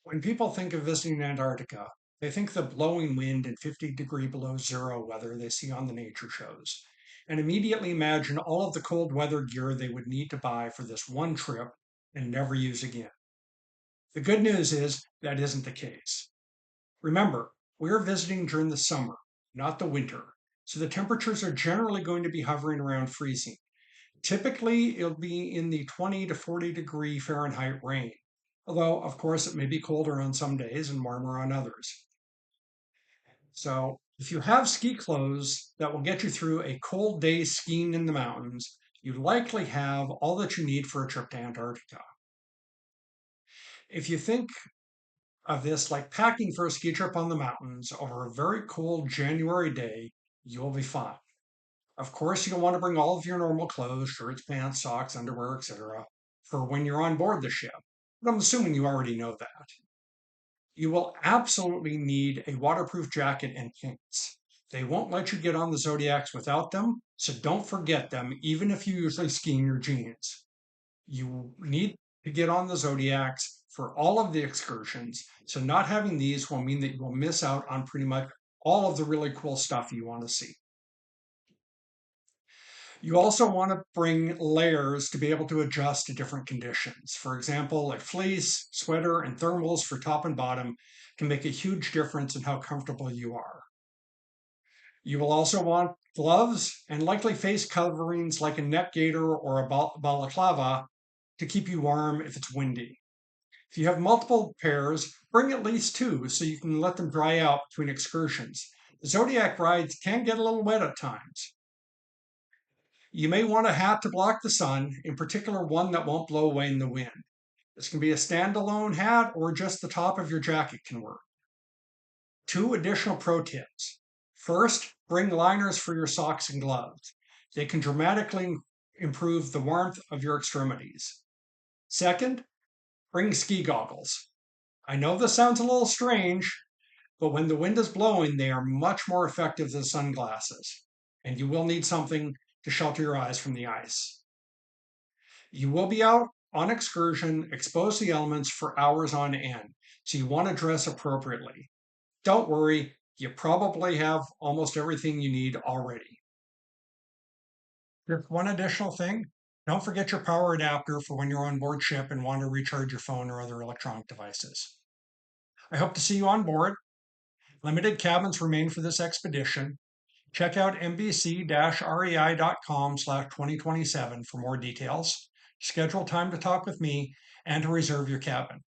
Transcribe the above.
When people think of visiting Antarctica, they think the blowing wind and 50-degree below zero weather they see on the nature shows, and immediately imagine all of the cold weather gear they would need to buy for this one trip and never use again. The good news is that isn't the case. Remember, we're visiting during the summer, not the winter, so the temperatures are generally going to be hovering around freezing. Typically, it'll be in the 20 to 40-degree Fahrenheit range, although, of course, it may be colder on some days and warmer on others. So, if you have ski clothes that will get you through a cold day skiing in the mountains, you likely have all that you need for a trip to Antarctica. If you think of this like packing for a ski trip on the mountains over a very cold January day, you'll be fine. Of course, you'll want to bring all of your normal clothes, shirts, pants, socks, underwear, etc., for when you're on board the ship. But I'm assuming you already know that. You will absolutely need a waterproof jacket and pants. They won't let you get on the Zodiacs without them, so don't forget them, even if you usually ski in your jeans. You need to get on the Zodiacs for all of the excursions, so not having these will mean that you will miss out on pretty much all of the really cool stuff you want to see. You also want to bring layers to be able to adjust to different conditions. For example, a fleece, sweater, and thermals for top and bottom can make a huge difference in how comfortable you are. You will also want gloves and likely face coverings like a neck gaiter or a balaclava to keep you warm if it's windy. If you have multiple pairs, bring at least two so you can let them dry out between excursions. The Zodiac rides can get a little wet at times. You may want a hat to block the sun, in particular one that won't blow away in the wind. This can be a standalone hat or just the top of your jacket can work. Two additional pro tips. First, bring liners for your socks and gloves. They can dramatically improve the warmth of your extremities. Second, bring ski goggles. I know this sounds a little strange, but when the wind is blowing, they are much more effective than sunglasses, and you will need something to shelter your eyes from the ice. You will be out on excursion, exposed to the elements for hours on end, so you want to dress appropriately. Don't worry, you probably have almost everything you need already. Just one additional thing, don't forget your power adapter for when you're on board ship and want to recharge your phone or other electronic devices. I hope to see you on board. Limited cabins remain for this expedition. Check out mbc-rei.com/2027 for more details, schedule time to talk with me, and to reserve your cabin.